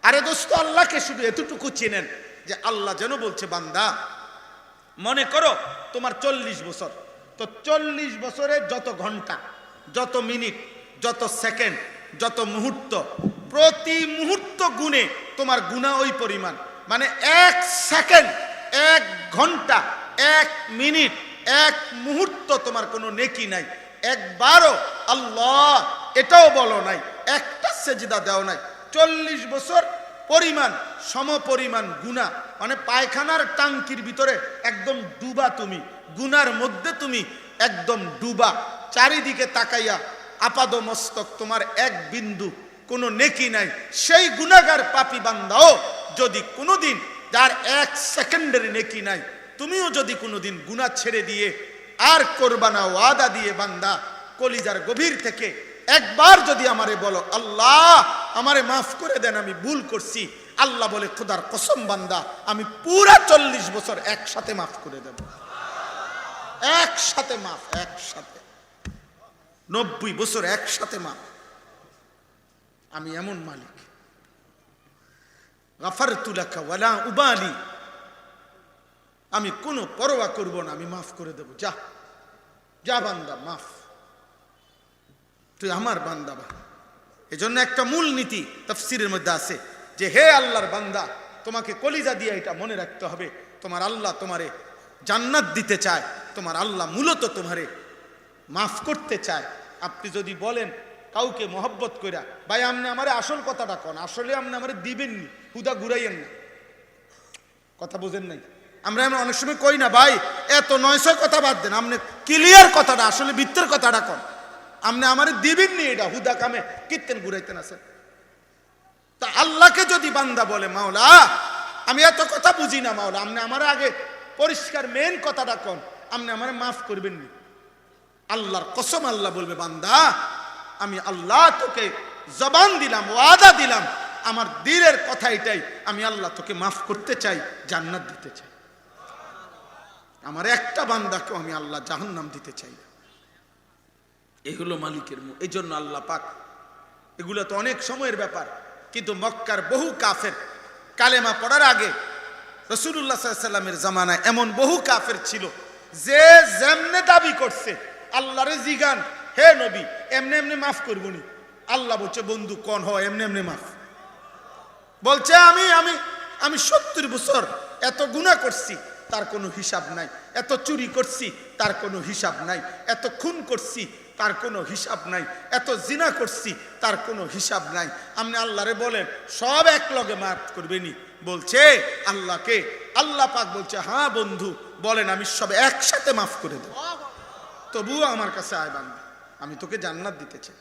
আরে দোস্ত, আল্লাহকে শুধু এতটুকু চেনেন যে আল্লাহ যেন বলছে, বান্দা মনে করো তোমার 40 বছর, তো 40 বছরের যত ঘন্টা, যত মিনিট, যত সেকেন্ড, যত মুহূর্ত, প্রতি মুহূর্ত গুণে তোমার গুনাহ ওই পরিমাণ। মানে 1 সেকেন্ড, 1 ঘন্টা, 1 মিনিট, 1 মুহূর্ত তোমার কোনো নেকি নাই। একবারও আল্লাহ এটাও বলো নাই, একটা সেজদা দাও নাই। 40 বছর পরিমাণ সমপরিমাণ গুনাহ, মানে পায়খানার টাঙ্কির ভিতরে একদম ডুবা, তুমি গুনার মধ্যে তুমি একদম ডুবা, চারিদিকে তাকাইয়া আপাদ মস্তক, তোমার এক বিন্দু কোনো নেকি নাই। সেই গুনাহগার পাপী বান্দাও যদি কোনোদিন, যার 1 সেকেন্ডের নেকি নাই, তুমিও যদি কোনোদিন গুনাহ ছেড়ে দিয়ে আর করবা না, ওয়াদা দিয়ে বান্দা কলিজার গভীর থেকে একবার যদি আমারে বলো, আল্লাহ আমারে মাফ করে দেন, আমি ভুল করছি, আল্লাহ বলে, খোদার কসম বান্দা, আমি পুরা 40 বছর একসাথে মাফ করে দেব। একসাথে মাফ, একসাথে 90 বছর একসাথে মাফ। আমি এমন মালিক, গাফারতু লাকা ওয়ালা উবালি, আমি কোনো পরোয়া করব না, আমি মাফ করে দেব। যা যা বান্দা, মাফ, তুই আমার বান্দা। এজন্য একটা মূল নীতি তাফসীরের মধ্যে আছে যে, হে আল্লাহর বান্দা, তোমাকে কলিজা দিয়ে এটা মনে রাখতে হবে, তোমার আল্লাহ তোমারে জান্নাত দিতে চায়, তোমার আল্লাহ মূলত তোমারে মাফ করতে চায়। আপনি যদি বলেন কাউকে মহব্বত কইরা, ভাই আপনি আমারে আসল কথাটা কন, আসলে আপনি আমারে দিবেননি, হুদা ঘুরাইয়েন না, কথা বুঝেন নাই? আমরা অনেক সময় কই না, ভাই এত 900 কথা বাদ দেন, আপনি ক্লিয়ার কথাটা, আসলে ভিতরের কথাটা কন, আপনি আমারে দিবেননি, এটা হুদা কামে কীর্তেন ঘুরাইতেন আছেন। তা আল্লাহকে যদি বান্দা বলে, মাওলা আমি এত কথা বুঝি না, মাওলা আপনি আমার আগে পরিষ্কার মেন কথাটা কন, আপনি আমারে মাফ করবেননি, আল্লাহর কসম আল্লাহ বলবে, বান্দা আমি আল্লাহ তোকে জবান দিলাম, ওয়াদা দিলাম, আমার দিলের কথা এটাই, আমি আল্লাহ তোকে মাফ করতে চাই, জান্নাত দিতে চাই। আমার একটা বান্দাকেও আমি আল্লাহ জাহান্নাম দিতে চাই না। এই হলো মালিকের মুখ। এই জন্য আল্লাহ পাক, এগুলো তো অনেক সময়ের ব্যাপার, কিন্তু মক্কার বহু কাফের কালেমা পড়ার আগে রাসূলুল্লাহ সাল্লাল্লাহু আলাইহি ওয়াসাল্লামের জামানায় এমন বহু কাফের ছিল যে যেমনে দাবি করছে, আল্লাহরে জিগান, হে নবী এমনি এমনি মাফ করবনি, আল্লাহ বলছে, বন্ধু কোন হয় এমনি এমনি মাফ। বলছে আমি আমি আমি 70 বছর এত গুনাহ করছি, তার কোনো হিসাব নাই, এত চুরি করছি, তার কোনো হিসাব নাই, এত খুন করছি, তার কোনো হিসাব নাই, এত জিনা করছি, তার কোনো হিসাব নাই। আপনি আল্লাহরে বলেন সব এক লগে মাফ করবেনি? বলছে আল্লাহকে, আল্লাহ পাক বলছে, হ্যাঁ বন্ধু বলেন, আমি সব একসাথে মাফ করে দেব, তবুও আমার কাছে আয় বান্দা, আমি তোকে জান্নাত দিতে চাই।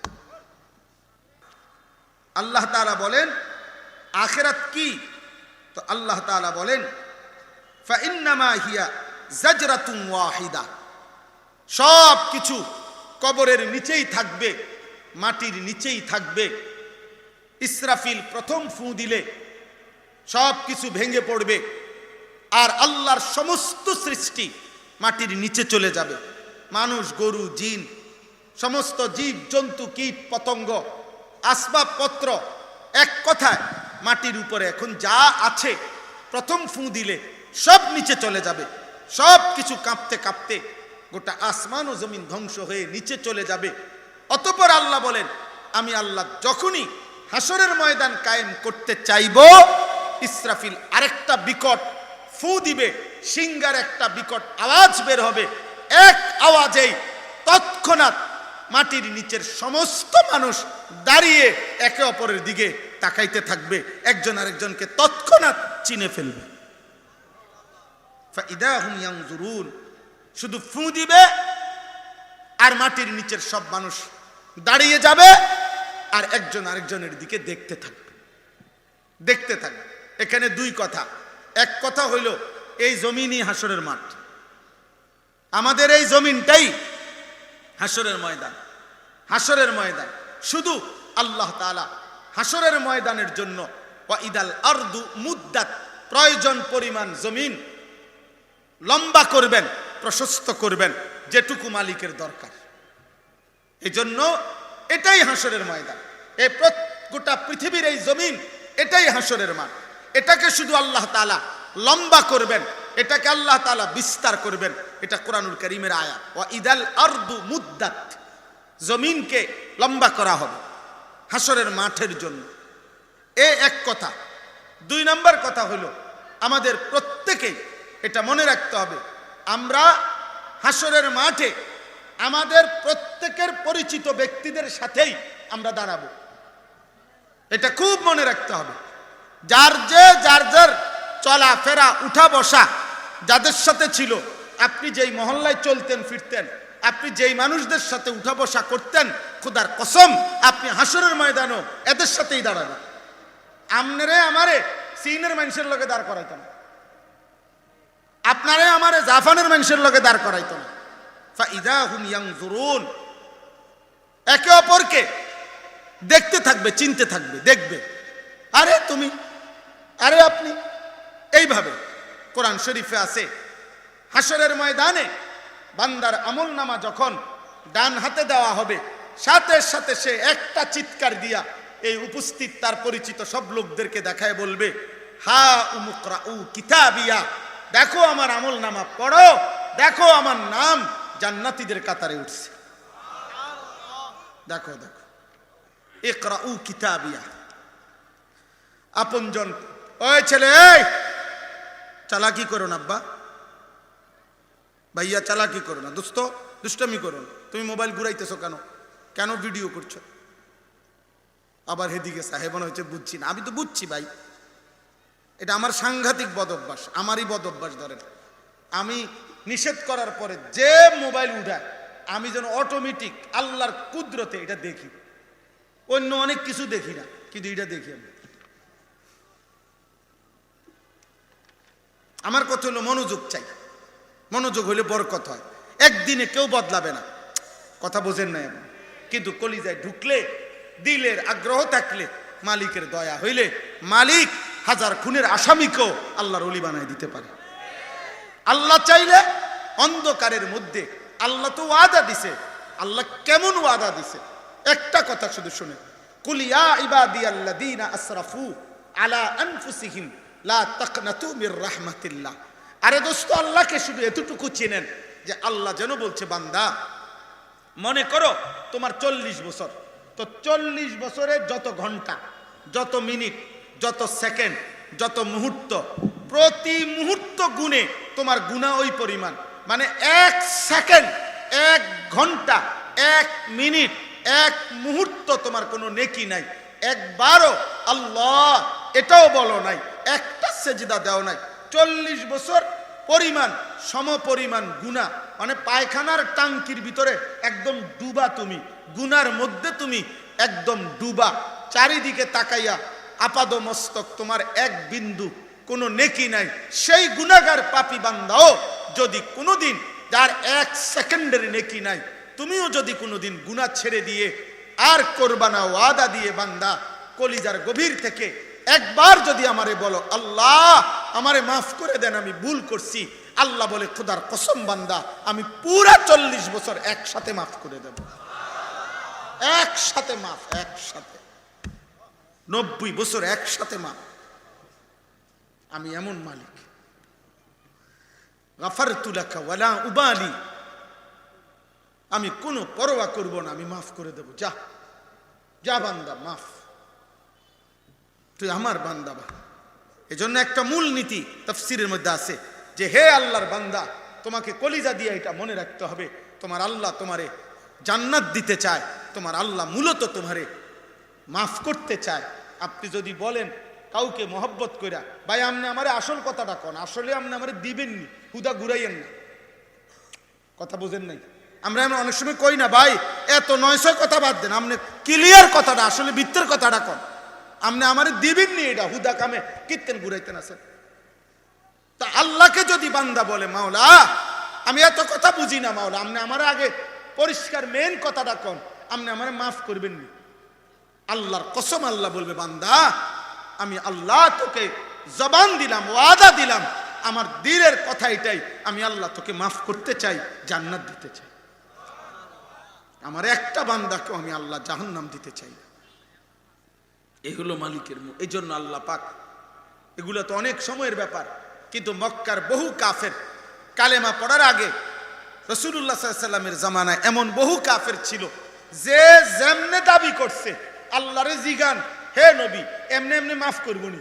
আল্লাহ তাআলা বলেন আখিরাত কি? তো আল্লাহ তাআলা বলেন, ফাইন্নামা হিয়া জাজরাতুন ওয়াহিদা, সব কিছু কবরের নিচেই থাকবে, মাটির নিচেই থাকবে। ইসরাফিল প্রথম ফু দিলে সব কিছু ভেঙে পড়বে, আর আল্লাহর সমস্ত সৃষ্টি মাটির নিচে চলে যাবে। মানুষ, গরু, জিন, সমস্ত জীব জন্তু, কীট পতঙ্গ, আসবাবপত্র, এক কথায় মাটির উপরে এখন যা আছে, প্রথম ফু দিলে সব নিচে চলে যাবে। সব কিছু কাঁপতে কাঁপতে গোটা আসমান ও জমিন ধ্বংস হয়ে নিচে চলে যাবে। অতঃপর আল্লাহ বলেন, আমি আল্লাহ যখনই হাসরের ময়দান কায়েম করতে চাইব, ইসরাফিল আরেকটা বিকট ফু দিবে, সিংহার একটা বিকট আওয়াজ বের হবে। এক আওয়াজেই তৎক্ষণাৎ মাটির নিচের সমস্ত মানুষ দাঁড়িয়ে একে অপরের দিকে তাকাইতে থাকবে, একজন আরেকজনকে তৎক্ষণাৎ চিনে ফেলবে। ফাইদা হুম ইয়ানজুরুন, শুধু ফু দিবে আর মাটির নিচের সব মানুষ দাঁড়িয়ে যাবে আর একজন আরেকজনের দিকে দেখতে থাকবে, দেখতে থাকবে। এখানে দুই কথা। এক কথা হইল এই জমিনই হাসরের মাঠ, আমাদের এই জমিনটাই হাসরের ময়দান। হাসরের ময়দান শুধু আল্লাহ তাআলা হাসরের ময়দানের জন্য ওয়াইদাল আরদু মুদ্দাত, প্রয়োজন পরিমাণ জমিন লম্বা করবেন, প্রশস্ত করবেন, যেটুকু মালিকের দরকার। এই জন্য এটাই হাসরের ময়দান। এই গোটা পৃথিবীর এই জমিন এটাই হাসরের মাঠ। এটাকে শুধু আল্লাহ তাআলা লম্বা করবেন, এটাকে আল্লাহ তাআলা বিস্তার করবেন। এটা কোরআনুল কারীমের আয়াত। ওয়া ইদাল আরদু মুদ্দাত, জমিনকে লম্বা করা হবে হাসরের মাঠের জন্য। এ এক কথা। 2 নম্বর কথা হলো, আমাদের প্রত্যেকেই এটা মনে রাখতে হবে, আমরা হাসরের মাঠে আমাদের প্রত্যেকের পরিচিত ব্যক্তিদের সাথেই আমরা দাঁড়াবো। এটা খুব মনে রাখতে হবে। যার যার চলাফেরা উঠা বসা যাদের সাথে ছিল, আপনি যেই মহল্লায় চলতেন ফিরতেন, আপনি যেই মানুষদের সাথে উঠা বসা করতেন, খোদার কসম আপনি হাসরের ময়দানও এদের সাথেই দাঁড়াবেন। আমনেরে আমারে সিনের মানুষের লগে দাঁড় করাইতো না, আপনারে আমারে জাফানের মানুষের লগে দাঁড় করাইতো না। ফাইদা হুম ইয়ানজুরুন, একে অপরকে দেখতে থাকবে, চিনতে থাকবে, দেখবে, আরে তুমি, আরে আপনি। এইভাবে কোরআন শরীফে আছে, হাসরের ময়দানে বান্দার আমলনামা যখন ডান হাতে দেওয়া হবে, সাথে সাথে সে একটা চিৎকার দিয়া এই উপস্থিত তার পরিচিত সব লোকদেরকে দেখায় বলবে, হা উমুকরাউ কিতাবিয়া, দেখো আমার আমলনামা পড়ো, দেখো আমার নাম জান্নাতীদের কাতারে উঠছে। দেখো দেখো, ইকরাউ কিতাবিয়া। আপনজন, ওই ছেলে, এই চালাকি করো না আব্বা, ভাইয়া চালাকি করো না, দোস্ত দুষ্টামি করো না, তুমি মোবাইল ঘুরাইতেছো কেন, কেন ভিডিও করছো? আবার হেদিকে সাহেবন হয়েছে বুঝছি না। আমি তো বুঝছি ভাই, এটা আমার সাংঘাতিক বদ অভ্যাস, আমারই বদ অভ্যাস। ধরেন আমি নিষেধ করার পরে যে মোবাইল উঠায়, আমি যেন অটোমেটিক আল্লাহর কুদরতে এটা দেখি। অন্য অনেক কিছু দেখি না, কিন্তু এটা দেখি আমি। আমার কথা হলো মনোযোগ চাই, মনোযোগ হইলে বরকত হয়। একদিনে কেউ বদলাবে না, কথা বোঝেন না এমন। কিন্তু কলিজায় ঢুকলে, দিলের আগ্রহ থাকলে, মালিকের দয়া হইলে মালিক হাজার খুনের আসামিকেও আল্লাহর ওলি বানায় দিতে পারে। আল্লাহ চাইলে অন্ধকারের মধ্যে, আল্লাহ তো ওয়াদা দিছে। আল্লাহ কেমন ওয়াদা দিছে? একটা কথা শুধু শুনে, কুল ইয়া ইবাদিয়াল্লাযীনা আসরাফু আলা আনফুসিহিম লা তাকনাতু মির রাহমাতিল্লাহ। আরে দোস্ত, আল্লাহকে শুধু এতটুকু চেনেন যে আল্লাহ যেন বলছে, বান্দা মনে করো তোমার 40 বছর, তো 40 বছরের যত ঘন্টা, যত মিনিট, যত সেকেন্ড, যত মুহূর্ত, প্রতি মুহূর্ত গুণে তোমার গুনাহ ওই পরিমাণ। মানে 1 সেকেন্ড, 1 ঘন্টা, 1 মিনিট, 1 মুহূর্ত তোমার কোনো নেকি নাই। একবারও আল্লাহ এটাও বলো নাই, একটা সেজদা দেও নাই। 40 বছর পরিমাণ সমপরিমাণ গুনাহ, মানে পায়খানার টাঙ্কির ভিতরে একদম ডুবা তুমি, গুনার মধ্যে তুমি একদম ডুবা। চারিদিকে তাকাইয়া আপাদ মস্তক, তোমার এক বিন্দু কোনো নেকি নাই। সেই গুনাহগার পাপী বান্দাও যদি কোনোদিন, যার 1 সেকেন্ডের নেকি নাই, তুমিও যদি কোনোদিন গুনাহ ছেড়ে দিয়ে আর করবা না, ওয়াদা দিয়ে বান্দা কলিজার গভীর থেকে একবার যদি আমারে বলো, আল্লাহ আমারে মাফ করে দেন, আমি ভুল করছি, আল্লাহ বলে, খোদার কসম বান্দা আমি পুরা 40 বছর একসাথে মাফ করে দেব। একসাথে মাফ, একসাথে 90 বছর একসাথে মাফ। আমি এমন মালিক। গাফারতু লাকা ওয়ালা উবালি, আমি কোনো পরোয়া করব না, আমি মাফ করে দেব। যা যা বান্দা, মাফ, তুই আমার বান্দা। এজন্য একটা মূল নীতি তাফসীরের মধ্যে আছে যে, হে আল্লাহর বান্দা, তোমাকে কলিজা দিয়ে এটা মনে রাখতে হবে, তোমার আল্লাহ তোমারে জান্নাত দিতে চায়, তোমার আল্লাহ মূলত তোমারে মাফ করতে চায়। আপনি যদি বলেন কাউকে মহব্বত কইরা, ভাই আপনি আমারে আসল কথাটা কোন, আসলে আপনি আমারে দিবেননি, হুদা ঘুরাইয়েন না, কথা বোঝেন নাই। আমরা অনেক সময় কই না, ভাই এত 900 কথা বাদ দেন, আপনি ক্লিয়ার কথাটা, আসলে ভিতরের কথাটা কোন, আপনি আমারে দিবেননি, এটা হুদা কামে কীর্তেন ঘুরাইতেন আছেন। তা আল্লাহকে যদি বান্দা বলে, মাওলা আমি এত কথা বুঝি না, মাওলা আপনি আমার আগে পরিষ্কার মেন কথাটা কোন, আপনি আমারে মাফ করবেননি, আল্লাহর কসম আল্লাহ বলবে, বান্দা আমি আল্লাহ তোকে জবান দিলাম, ওয়াদা দিলাম, আমার দিলের কথা এটাই, আমি আল্লাহ তোকে মাফ করতে চাই, জান্নাত দিতে চাই। আমার একটা বান্দাকেও আমি আল্লাহ জাহান্নাম দিতে চাই। এই হলো মালিকের মুখ। এই জন্য আল্লাহ পাক, এগুলো তো অনেক সময়ের ব্যাপার, কিন্তু মক্কার বহু কাফের কালেমা পড়ার আগে রাসূলুল্লাহ সাল্লাল্লাহু আলাইহি ওয়াসাল্লামের জামানায় এমন বহু কাফের ছিল যে যেমনে দাবি করছে আল্লাহরে জিগান, হে নবী এমনি এমনি মাফ করবনি।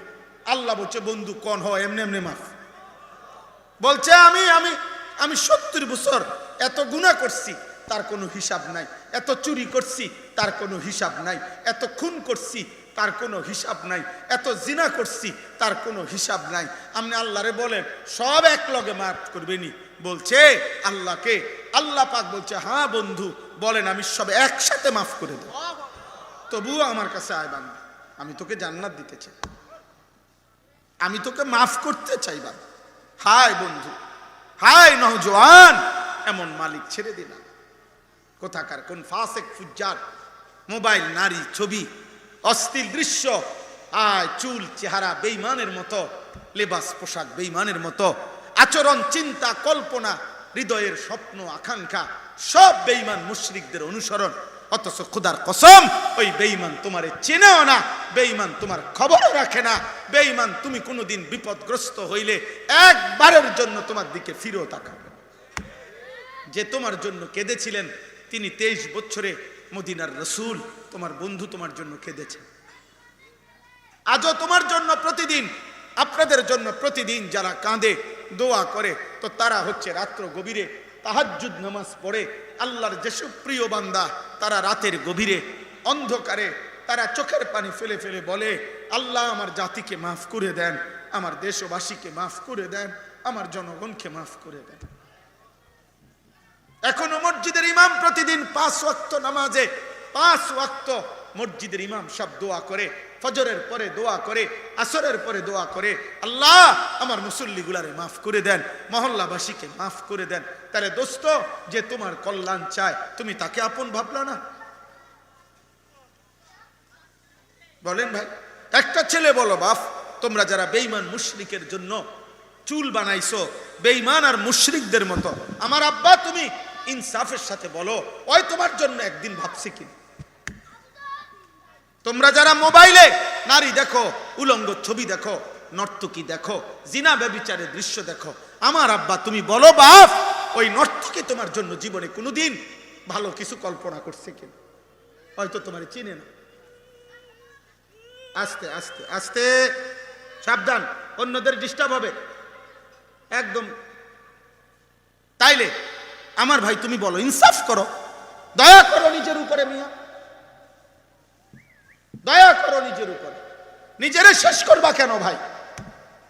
আল্লাহ বলছে বন্ধু কোন হয় এমনি এমনি মাফ। বলছে আমি আমি আমি 70 বছর এত গুনাহ করছি তার কোনো হিসাব নাই, এত চুরি করছি তার কোনো হিসাব নাই, এত খুন করছি তার কোনো হিসাব নাই, এত জিনা করছি তার কোনো হিসাব নাই। আপনি আল্লাহরে বলেন সব এক লগে মাফ করবেনি। বলছে আল্লাহকে, আল্লাহ পাক বলছে হ্যাঁ বন্ধু বলেন আমি সব একসাথে মাফ করে দেব, তবুও আমার কাছে আয় বান্দা, আমি তোকে জান্নাত দিতে চাই, আমি তোকে মাফ করতে চাই বান্দা। হায় বন্ধু, হায় নওজোয়ান, এমন মালিক ছেড়ে দিলাম। কোথাকার কোন ফাসেক ফুজ্জার, মোবাইল, নারী, ছবি, অশ্লীল দৃশ্য, আয় চুল চেহারা বেঈমানের মতো, লেবাস পোশাক বেঈমানের মতো, আচরণ চিন্তা কল্পনা হৃদয়ের স্বপ্ন আকাঙ্ক্ষা সব বেঈমান মুশরিকদের অনুসরণ। অথচ খোদার কসম ওই বেঈমান তোমারে চেনেও না, বেঈমান তোমার খবর রাখে না, বেঈমান তুমি কোনোদিন বিপদগ্রস্ত হইলে একবারের জন্য তোমার দিকে ফিরেও তাকাবে। যে তোমার জন্য কেঁদেছিলেন তিনি 23 বছরে মদিনার রাসূল, তোমার বন্ধু তোমার জন্য কেঁদেছেন। আজও তোমার জন্য প্রতিদিন, আপনাদের জন্য প্রতিদিন যারা কাঁদে দোয়া করে, তো তারা হচ্ছে রাত্র গভীরে তাহাজ্জুদ নামাজ পড়ে আল্লাহর যেসব প্রিয় বান্দা, তারা রাতের গভীরে অন্ধকারে তারা চোখের পানি ফেলে ফেলে বলে আল্লাহ আমার জাতিকে মাফ করে দেন, আমার দেশবাসীকে মাফ করে দেন, আমার জনগণকে মাফ করে দেন। এখনো মসজিদের ইমাম প্রতিদিন 5 ওয়াক্ত নামাজে 5 ওয়াক্ত মসজিদের ইমাম সব দোয়া করে, ফজরের পরে দোয়া করে, আসরের পরে দোয়া করে আল্লাহ আমার মুসল্লিগুলারে মাফ করে দেন, মহল্লাবাসীকে মাফ করে দেন। তাহলে দোস্ত যে তোমার কল্যাণ চায় তুমি তাকে আপন ভাবলা না? বলেন ভাই, একটা ছেলে বলো বাপ, তোমরা যারা বেঈমান মুশরিকের জন্য চুল বানাইছো বেঈমান আর মুশরিকদের মতো, আমার আব্বা তুমি ইনসাফের সাথে বলো ওই তোমার জন্য একদিন ভাবছে কি? তোমরা যারা মোবাইলে নারী দেখো, উলঙ্গ ছবি দেখো, নর্তকী দেখো, জিনা ব্যভিচারের দৃশ্য দেখো, আমার আব্বা তুমি বলো বাপ ওই নর্তকী তোমার জন্য জীবনে কোনোদিন ভালো কিছু কল্পনা করছে কিনা? হয়তো তোমার চিনে না। আস্তে আস্তে আস্তে, সাবধান, অন্যদের ডিস্টার্ব হবে একদম। তাইলে আমার ভাই তুমি বলো, ইনসাফ করো, দয়া করো নিজের উপরে মিয়া, দয়া করো নিজের উপরে। নিজেরে শেষ করবা কেন ভাই?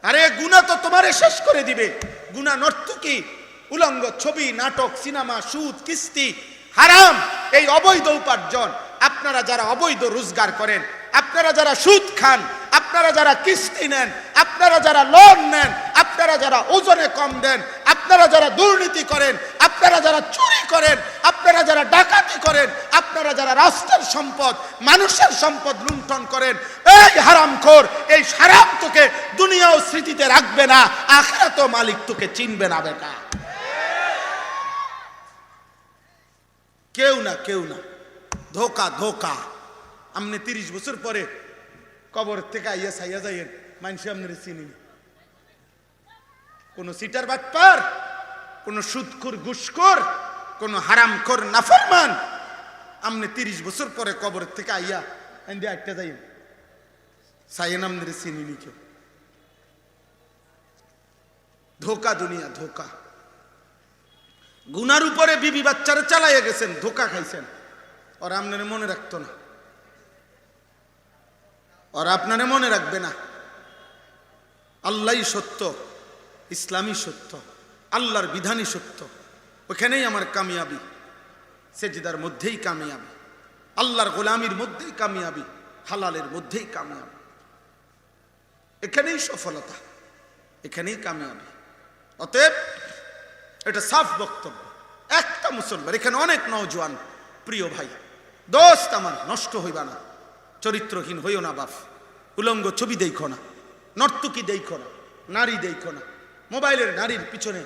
আরে গুনাহ তো তোমারে শেষ করে দিবে। গুনাহ নর্তকী, উলঙ্গ ছবি, নাটক, সিনেমা, সুদ, কিস্তি, হারাম, এই অবৈধ উপার্জন। আপনারা যারা অবৈধ রোজগার করেন, আপনারা যারা সুদ খান, আপনারা যারা কিস্তি নেন, আপনারা যারা লোন নেন, আপনারা যারা ওজনে কম দেন, আপনারা যারা দুর্নীতি করেন, আপনারা যারা চুরি করেন, আপনারা যারা ডাকাতি করেন, আপনারা যারা রাষ্ট্রের সম্পদ মানুষের সম্পদ লুণ্ঠন করেন, এই হারামখোর, এই হারাম তোকে দুনিয়াও স্মৃতিতে রাখবে না, আখিরাতেও মালিক তোকে চিনবে না বেটা। কেউ না, কেউ না, ধোকা ধোকা। আপনি 30 বছর পরে কবর থেকে আইয়া সাইয়া যাইয়েন, মানুষ আপনার চিনি, কোন সিটার বাটপার, কোন সুদখোর ঘুষখোর, কোন হারামখোর নাফরমান, আপনি 30 বছর পরে কবর থেকে আইয়া এন্ডে একটা যাইয়েন সাইয়েন, আপনার চিনি কেউ। ধোকা দুনিয়া, ধোকা। গুনার উপরে বিবি বাচ্চারা চালাইয়া গেছেন, ধোকা খাইছেন, ওরা আপনার মনে রাখতো না, ওরা আপনারে মনে রাখবে না। আল্লাহই সত্য, ইসলামই সত্য, আল্লাহর বিধানই সত্য, ওখানেই আমার কামিয়াবি, সেজদার মধ্যেই কামিয়াবি, আল্লাহর গোলামির মধ্যেই কামিয়াবি, হালালের মধ্যেই কামিয়াবি, এখানেই সফলতা, এখানেই কামিয়াবি। অতএব এটা সাফ বক্তব্য। একটা মুসলমান, এখানে অনেক নওজোয়ান প্রিয় ভাই, দোস্ত আমার, নষ্ট হইবা না, চরিত্রহীন হইও না বাপ, উলঙ্গ ছবি দেখো না, নর্তকী দেখো না, নারী দেখো না, মোবাইলের নারীর পিছনে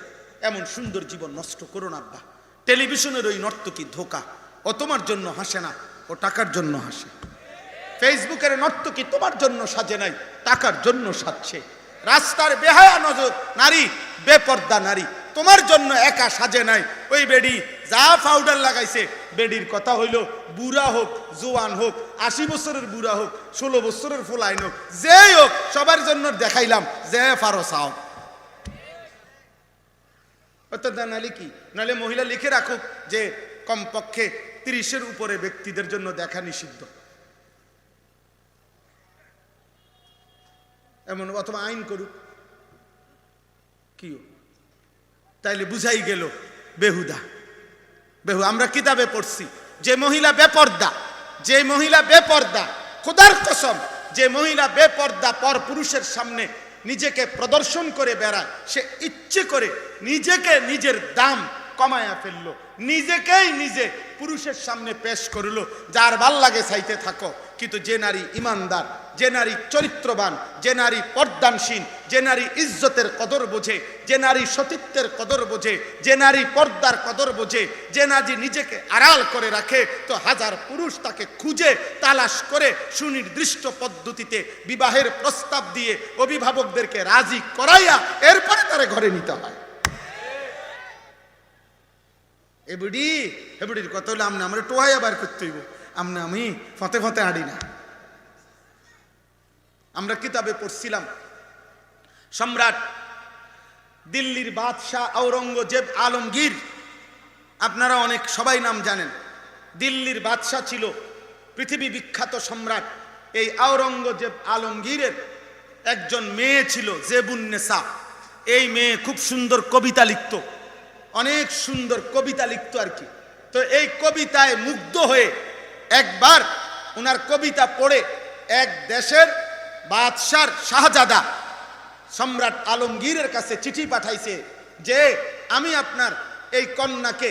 এমন সুন্দর জীবন নষ্ট করো না আব্বা। টেলিভিশনের ওই নর্তকী ধোকা, ও তোমার জন্য হাসে না, ও টাকার জন্য হাসে। ফেসবুকের নর্তকী তোমার জন্য সাজে নাই, টাকার জন্য সাজছে। রাস্তার বেহায়া নজর নারী, বেপর্দা নারী তোমার জন্য একা সাজে নাই। ওই বেডি যা পাউডার লাগাইছে, বেডির কথা হইল বুড়া হোক, জোয়ান হোক, 80 বছরের বুড়া হোক, 16 বছরের ফোলাইন হোক, যেই হোক, সবার জন্য দেখাইলাম যে পারো চাও। নাহলে কি, নাহলে মহিলা লিখে রাখুক যে কমপক্ষে 30-এর উপরে ব্যক্তিদের জন্য দেখা নিষিদ্ধ, এমন, অথবা আইন করুক, কি তাইলে বুঝাই গেল বেহুদা। আমরা কিতাবে পড়ছি যে মহিলা বেপর্দা, যে মহিলা বেপর্দা, খোদার কসম, যে মহিলা বেপর্দা পর পুরুষের সামনে নিজেকে প্রদর্শন করে বেড়ায়, সে ইচ্ছে করে নিজেকে নিজের দাম কমায়া ফেললো, নিজেকেই নিজে পুরুষের সামনে পেশ করলো। যার ভাল লাগে চাইতে থাকো, কিন্তু যে নারী ইমানদার, যে নারী চরিত্রবান, যে নারী পর্দানসীন, যে নারী ইজ্জতের কদর বোঝে, যে নারী সতীত্বের কদর বোঝে, যে নারী পর্দার কদর বোঝে, যে নারী নিজেকে আড়াল করে রাখে, তো হাজার পুরুষ তাকে খুঁজে তালাশ করে সুনির্দিষ্ট পদ্ধতিতে বিবাহের প্রস্তাব দিয়ে অভিভাবকদেরকে রাজি করাইয়া এরপরে তারে ঘরে নিতে হয়। এবুডির কথা হলে আমনে আমরা টোহাইয়া বার করতে হইব, আমনে আমি ফতে ফতে আড়ি না। আমরা কিতাবে পড়ছিলাম সম্রাট দিল্লির বাদশাহ আওরঙ্গজেব আলমগীর, আপনারা অনেক সবাই নাম জানেন। দিল্লির বাদশাহ ছিল পৃথিবী বিখ্যাত সম্রাট। এই আওরঙ্গজেব আলমগীরের একজন মেয়ে ছিল জেবুন্নেসা। এই মেয়ে খুব সুন্দর কবিতা লিখত, অনেক সুন্দর কবিতা লিখত আর কি। তো এই কবিতায় মুগ্ধ হয়ে একবার ওনার কবিতা পড়ে এক দেশের বাদশার শাহজাদা সম্রাট আলমগীরের কাছে চিঠি পাঠাইছে যে আমি আপনার এই কন্যাকে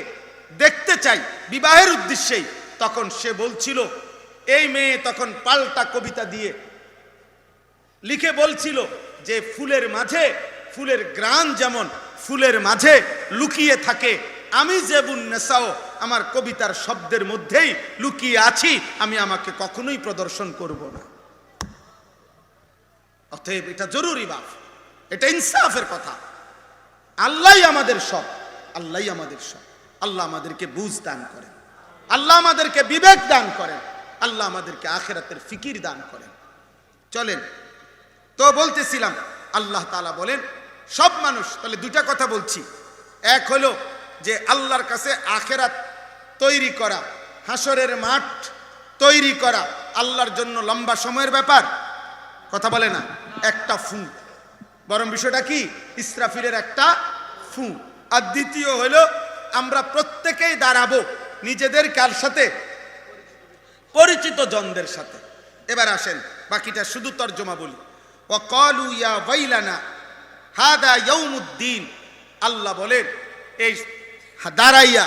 দেখতে চাই বিবাহের উদ্দেশ্যেই। তখন সে বলছিল, এই মেয়ে তখন পাল্টা কবিতা দিয়ে লিখে বলছিল যে ফুলের মাঝে, ফুলের গ্রান যেমন ফুলের মাঝে লুকিয়ে থাকে, আমি জেবুন্নেসাও আমার কবিতার শব্দের মধ্যেই লুকিয়ে আছি, আমি আমাকে কখনোই প্রদর্শন করব না। অতএব এটা জরুরি বাপ, এটা ইনসাফের কথা। আল্লাহই আমাদের সব, আল্লাহই আমাদের সব। আল্লাহ আমাদেরকে বুঝ দান করেন, আল্লাহ আমাদেরকে বিবেক দান করেন, আল্লাহ আমাদেরকে আখিরাতের ফিকির দান করেন। চলেন তো বলতেছিলাম, আল্লাহ তাআলা বলেন সব মানুষ, তাহলে দুটা কথা বলছি। এক হলো যে আল্লাহর কাছে আখিরাত তৈরি করা, হাসরের মাঠ তৈরি করা আল্লাহর জন্য লম্বা সময়ের ব্যাপার, কথা বলে না, একটা ফু। বরং বিষয়টা কি, ইসরাফিলের একটা ফু। আর দ্বিতীয় হলো আমরা প্রত্যেকেই দাঁড়াবো নিজেদের কার সাথে, পরিচিত জনদের সাথে। এবার আসেন বাকিটা শুধু তর্জমা বলি। ওয়াকালু ইয়া ওয়াইলানা হাদা ইয়াউমুদ্দিন, আল্লাহ বলেন এই দাঁড়াইয়া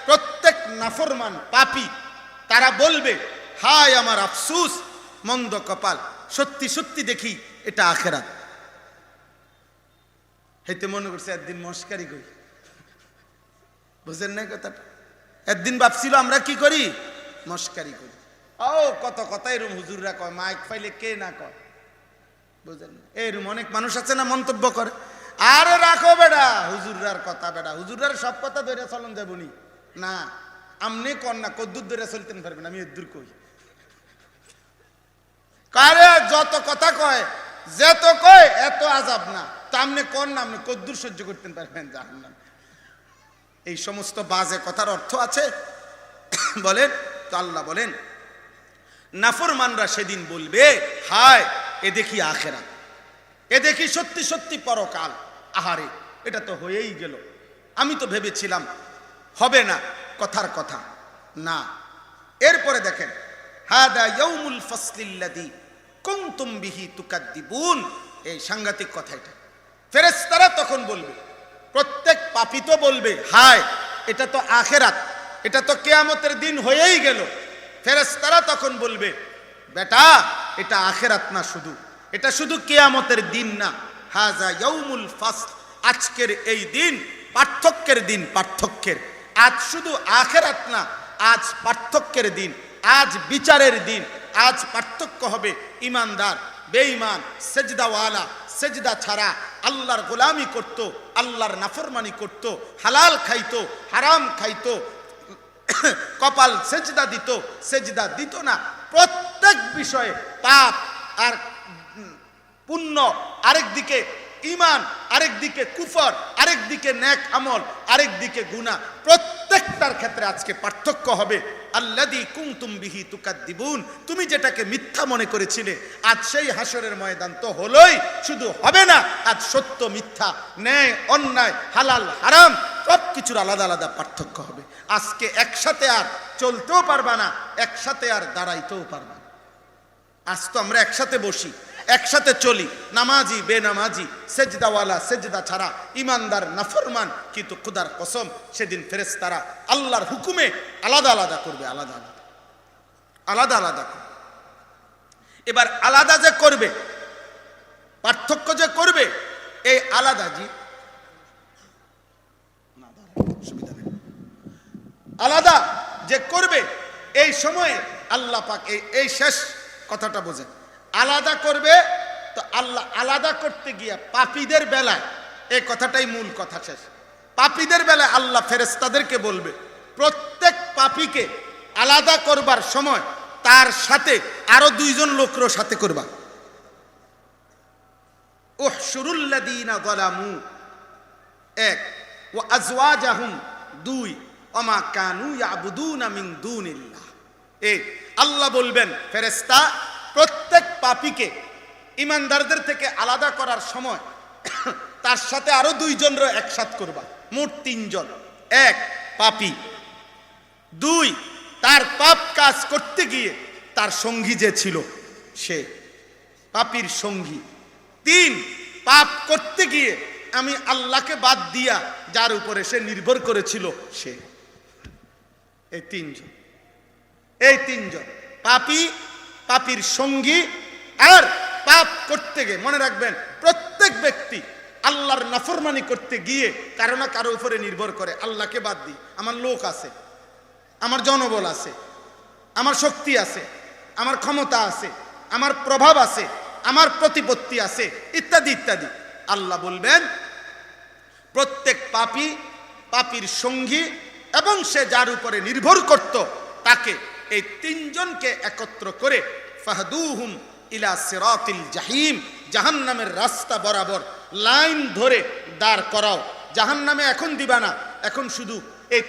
প্রত্যেক নাফরমান পাপী তারা বলবে, হায় আমার আফসুস, মন্দ কপাল, সত্যি সত্যি দেখি এটা আখিরাত। হেতে মনে করছে একদিন মস্কারি করি, বুঝেন না কথাটা? একদিন ভাবছিল আমরা কি করি, মস্কারি করি। ও কত কথা এরম হুজুররা কয়, মাইক পাইলে কে না কয়, বুঝেন? এরম অনেক মানুষ আছে না মন্তব্য করে, আরে রাখো বেড়া হুজুরার কথা, বেড়া হুজুরার সব কথা ধরে চলন যাবনি না, আমনে কন না কদ্দুর ধরে চলতেন পারবেন, আমি এদ্দুর কই। কারে যত কথা কয়, যেত কয় এত আজাব না, তা আমনে কন না, আপনি কদ্দুর সহ্য করতেন পারবেন জাহান্নাম। এই সমস্ত বাজে কথার অর্থ আছে বলেন তো? আল্লাহ বলেন নাফরমানরা সেদিন বলবে, হায় এ দেখি আখিরাত, এ দেখি সত্যি সত্যি পরকাল। আহারে এটা তো হয়েই গেল, আমি তো ভেবেছিলাম হবে না, কথার কথা না। এরপরে দেখেন, হাদা ইয়াউমুল ফাসলিল্লাযী কুনতুম বিহি তুকাদ্দিবুন, এই সাংঘাতিক কথা। এটা ফেরেশতারা তখন বলবে, প্রত্যেক পাপী তো বলবে, হায় এটা তো আখিরাত, এটা তো কিয়ামতের দিন হয়েই গেল। ফেরেশতারা তখন বলবে, বেটা এটা আখিরাত না, শুধু এটা শুধু কিয়ামতের দিন না, হাযা ইয়াউমুল ফাসল, আজকের এই দিন পার্থক্যের দিন, পার্থক্যের। আজ শুধু আখিরাত না, আজ পার্থক্যের দিন, আজ বিচারের দিন, আজ পার্থক্য হবে ইমানদার বেঈমান, সেজদাওয়ালা সেজদা ছাড়া আল্লাহর গোলামি করত, আল্লাহর নাফরমানি করত, হালাল খাইতো হারাম খাইতো, কপাল সেজদা দিত সেজদা দিত না। প্রত্যেক বিষয়ে পাপ আর পুণ্য, আরেকদিকে ঈমান, আরেকদিকে কুফর, আরেকদিকে নেক আমল, আরেকদিকে গুনাহ, প্রত্যেকটার ক্ষেত্রে আজকে পার্থক্য হবে। আল্লাযী কুনতুম বিহি তুকাদ্দিবুন, তুমি যেটাকে মিথ্যা মনে করেছিলে আজ সেই হাসরের ময়দান তো হলোই, শুধু হবে না, আজ সত্য মিথ্যা, ন্যায় অন্যায়, হালাল হারাম সবকিছুর আলাদা আলাদা পার্থক্য হবে। আজকে একসাথে আর চলতেও পারবা না, একসাথে আর দাঁড়াইতেও পারবা না। আজ তো আমরা একসাথে বসি, একসাথে চলি, নামাজি বেনামাজি, সেজদাওয়ালা সেজদা ছাড়া, ইমানদার নাফরমান, কিন্তু খোদার কসম সেদিন ফেরেশতারা আল্লাহর হুকুমে আলাদা আলাদা করবে, আলাদা আলাদা আলাদা আলাদা করবে। এবার আলাদা যে করবে, পার্থক্য যে করবে, এই আলাদা জি সুবিধা নেই, আলাদা যে করবে এই সময়ে আল্লাহ পাক এই শেষ কথাটা বোঝেন, আলাদা করবে তো আল্লাহ আলাদা করতে গিয়া পাপীদের বেলায়, এই কথাটাই মূল কথা শেষ, পাপীদের বেলায় আল্লাহ ফেরেশতাদেরকে বলবে প্রত্যেক পাপীকে আলাদা করবার সময় তার সাথে আরো দুইজন লোকরও সাথে করবা। উহশুরুল্লাযীনা যালামু এক, ওয়া আজওয়াজাহুম দুই, ওমা কানু ইয়াবুদুনা মিন দুনিল্লাহ। এই আল্লাহ বলবেন ফেরেশতা প্রত্যেক পাপীকে ইমানদারদের থেকে আলাদা করার সময় তার সাথে আরো দুইজনরও একসাথ করবা, মোট তিনজন। এক পাপী, দুই তার পাপ কাজ করতে গিয়ে তার সঙ্গী যে ছিল সে পাপীর সঙ্গী, তিন পাপ করতে গিয়ে আমি আল্লাহকে বাদ দিয়া যার উপরে সে নির্ভর করেছিল সে। এই তিনজন, এই তিনজন পাপী, পাপীর সঙ্গী আর পাপ করতে গিয়ে। মনে রাখবেন প্রত্যেক ব্যক্তি আল্লাহর নাফরমানি করতে গিয়ে কারো না কারো উপরে নির্ভর করে, আল্লাহকে বাদ দিই, আমার লোক আছে, আমার জনবল আছে, আমার শক্তি আছে, আমার ক্ষমতা আছে, আমার প্রভাব আছে, আমার প্রতিপত্তি আছে, ইত্যাদি ইত্যাদি। আল্লাহ বলবেন প্রত্যেক পাপী, পাপীর সঙ্গী এবং সে যার উপরে নির্ভর করত তাকে, এই তিনজনকে একত্র করে ফাহদুহুম ইলা সিরাতিল জাহিম, জাহান্নামের রাস্তা বরাবর লাইন ধরে দাঁড় করাও। জাহান্নামে এখন দিবা না, এখন শুধু এই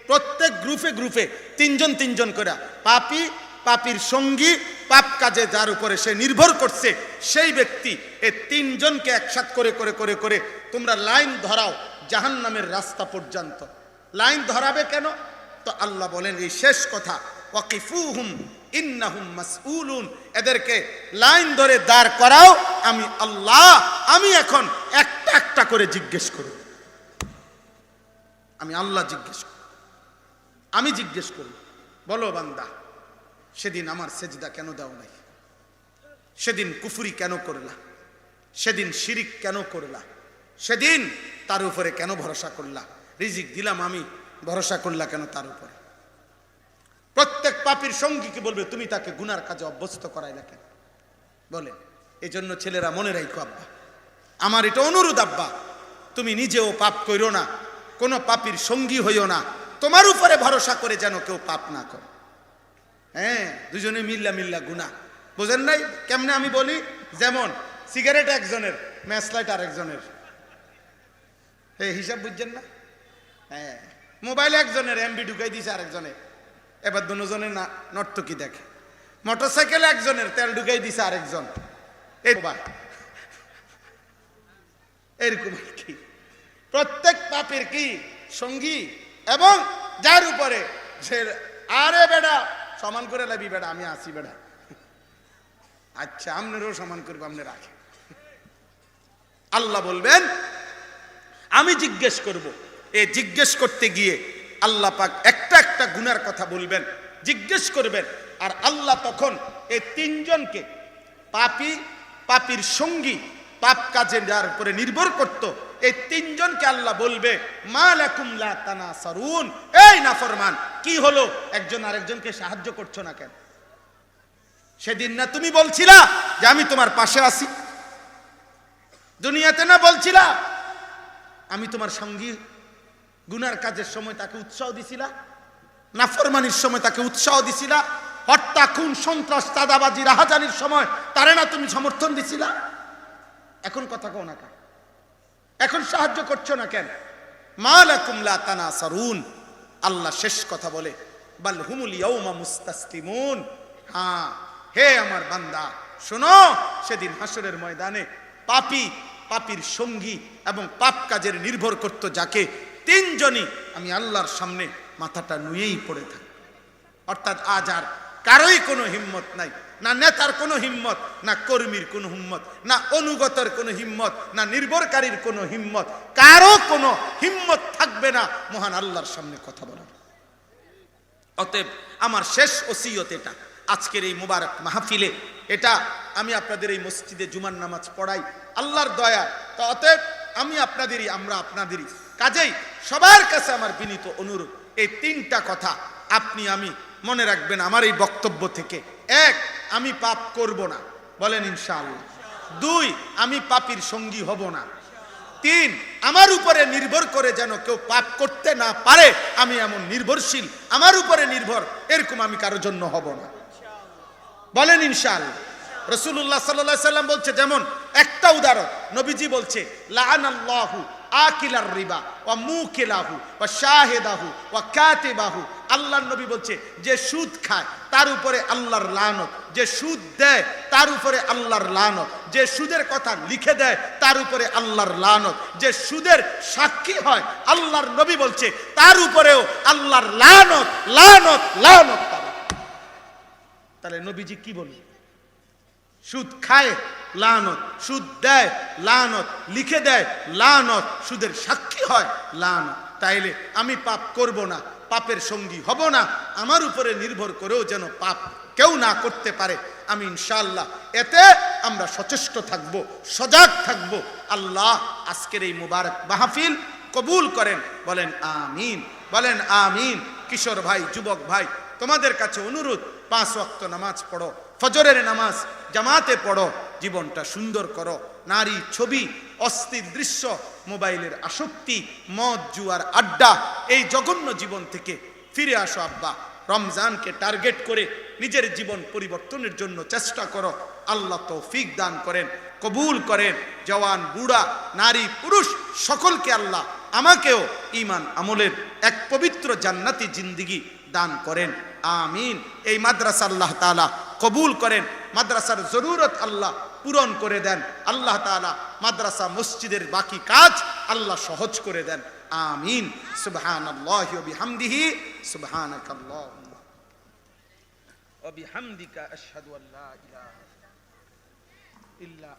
প্রত্যেক গ্রুপে গ্রুপে তিনজন তিনজন করে পাপী, পাপীর সঙ্গী, পাপ কাজে যার উপরে সে নির্ভর করছে সেই ব্যক্তি, এই তিনজনকে একসাথ করে করে করে করে তোমরা লাইন ধরাও জাহান্নামের রাস্তা পর্যন্ত। লাইন ধরাবে কেন? তো আল্লাহ বলেন এই শেষ কথা, ওয়াকিফুহুম ইন্নাহুম মাসউলুন, এদেরকে লাইন ধরে দাঁড় করাও, আমি আল্লাহ, আমি এখন একটা একটা করে জিজ্ঞেস করব। আমি আল্লাহ জিজ্ঞেস করব, আমি জিজ্ঞেস করব, বলো বান্দা সেদিন আমার সেজদা কেন দাও নাই? সেদিন কুফরি কেন করলা? সেদিন শিরিক কেন করলা? সেদিন তার উপরে কেন ভরসা করলা? রিজিক দিলাম আমি, ভরসা করলা কেন তার উপরে? প্রত্যেক পাপীর সঙ্গীকে বলবে তুমি তাকে গুনার কাজে অভ্যস্ত করাইলা কেন? বলে এই জন্য ছেলেরা মনে রাখো আব্বা, আমার এটা অনুরোধ আব্বা, তুমি নিজেও পাপ কইরো না, কোনো পাপীর সঙ্গী হইও না, তোমার উপরে ভরসা করে যেন কেউ পাপ না করে। হ্যাঁ, দুজনে মিল্লা মিল্লা গুনাহ, বুঝেন নাই কেমনে আমি বলি? যেমন সিগারেট একজনের, ম্যাচ লাইট আরেকজনের, এই হিসাব বুঝছেন না? হ্যাঁ, মোবাইল একজনের, এমবি ঢুকাই দিছে আরেকজনে, এবার দুজনের না নর্তকি দেখে। মোটরসাইকেল একজনের, তেল ঢুকাই দিছে আরেকজন, এরকম কি প্রত্যেক পাপের কি সঙ্গী এবং যার উপরে সে, আরে বেটা সমান করে লাবি বেটা, আমি আসি বেটা, আচ্ছা আপনারও সমান করবো, আপনি রাখে। আল্লাহ বলবেন আমি জিজ্ঞেস করব। এই জিজ্ঞেস করতে গিয়ে আল্লাহ পাক একটা একটা গুনার কথা বলবেন, জিজ্ঞেস করবেন। আর আল্লাহ তখন এই তিনজনকে, পাপী, পাপীর সঙ্গী, পাপ কাজে যার উপরে নির্ভর করত, এই তিনজনকে আল্লাহ বলবে মা লাকুম লা তানাসারুন, এই নাফরমান কি হলো, একজন আরেকজনকে সাহায্য করছো না কেন? সেদিন না তুমি বলছিলা যে আমি তোমার পাশে আছি? দুনিয়াতে না বলছিলা আমি তোমার সঙ্গী? গুনার কাজের সময় তাকে উৎসাহ দিছিলা, নাফরমানির সময় তাকে উৎসাহ দিছিলা, হত্যা, খুন, সন্ত্রাস, চাঁদাবাজি, রাহাজানির সময় তারে না তুমি সমর্থন দিছিলা? এখন কথা কও না কেন? এখন সাহায্য করছো না কেন? মা লাকুম লা তানাসারুন। আল্লাহ শেষ কথা বলে, বাল হুমুল ইয়াউমা মুস্তাসলিমুন। হ্যাঁ, হে আমার বান্দা শোনো, সেদিন হাসরের ময়দানে পাপীর সঙ্গী এবং পাপ কাজের নির্ভর করত যাকে, তিনজনই আমি আল্লাহর সামনে মাথাটা নুয়েই পড়ে থাকি। অর্থাৎ আজ আর কারোই কোনো হিম্মত নাই, না নেতার কোনো হিম্মত, না কর্মীর কোনো হিম্মত, না অনুগতের কোনো হিম্মত, না নির্ভরকারীর কোনো হিম্মত, কারো কোনো হিম্মত থাকবে না মহান আল্লাহর সামনে কথা বলার। অতএব আমার শেষ ওসিয়ত এটা, আজকের এই মুবারক মাহফিলে এটা আমি আপনাদের এই মসজিদে জুমার নামাজ পড়াই আল্লাহর দয়া। তো অতএব আমরা আপনাদেরই কাজেই সবার কাছে আমার বিনীত অনুরোধ, এই তিনটা কথা আপনি আমি মনে রাখবেন আমার এই বক্তব্য থেকে। এক, আমি পাপ করব না, বলেন ইনশাআল্লাহ। দুই, আমি পাপীর সঙ্গী হব না। তিন, আমার উপরে নির্ভর করে যেন কেউ পাপ করতে না পারে, আমি এমন নির্ভরশীল, আমার উপরে নির্ভর এরকম আমি কারোর জন্য হব না, বলেন ইনশাআল্লাহ। রাসূলুল্লাহ সাল্লাল্লাহু আলাইহি সাল্লাম বলছে, যেমন একটা উদাহরণ নবীজি বলছে, লাআনাল্লাহু আকিলার রিবা ওয়া মুকিলাহু ওয়া শাহিদাহু ওয়া কাতিবাহু। আল্লাহর নবী বলছে, যে সুদ খায় তার উপরে আল্লাহর লানত, যে সুদ দেয় তার উপরে আল্লাহর লানত, যে সুদের কথা লিখে দেয় তার উপরে আল্লাহর লানত, যে সুদের সাক্ষী হয় আল্লাহর নবী বলছে তার উপরেও আল্লাহর লানত লানত লানত। তাহলে নবীজি কি বলে? সুদ খায় লানত, সুদ দেয় লানত, লিখে দেয় লানত, সুদের সাক্ষী হয় লানত। তাইলে আমি পাপ করব না, পাপের সঙ্গী হব না, আমার উপরে নির্ভর করেও যেন পাপ কেউ না করতে পারে, আমি ইনশাআল্লাহ এতে আমরা সচেষ্ট থাকব, সজাগ থাকব। আল্লাহ আজকের এই মুবারক মাহফিল কবুল করেন, বলেন আমিন, বলেন আমিন। কিশোর ভাই, যুবক ভাই, তোমাদের কাছে অনুরোধ, 5 ওয়াক্ত নামাজ পড়ো, ফজরের নামাজ জামাতে পড়ো, জীবনটা সুন্দর করো। নারী, ছবি, অস্থির দৃশ্য, মোবাইলের আসক্তি, মদ, জুয়ার আড্ডা, এই জঘন্য জীবন থেকে ফিরে আসো আব্বা। রমজানকে টার্গেট করে নিজের জীবন পরিবর্তনের জন্য চেষ্টা করো। আল্লাহ তৌফিক দান করেন, কবুল করেন। জওয়ান, বুড়া, নারী, পুরুষ সকলকে আল্লাহ আমাকেও ঈমান আমলের এক পবিত্র জান্নাতি জিন্দেগি দান করেন, আমিন। এই মাদ্রাসা আল্লাহ তাআলা কবুল করেন, মাদ্রাসার জরুরত আল্লাহ পূরণ করে দেন। আল্লাহ তাআলা মাদ্রাসা মসজিদের বাকি কাজ আল্লাহ সহজ করে দেন, আমিন। সুবহানাল্লাহি ওয়া বিহামদিহি, সুবহানাকাল্লাহুম্মা ওয়া বিহামদিকা আশহাদু আল্লা ইলাহা ইল্লা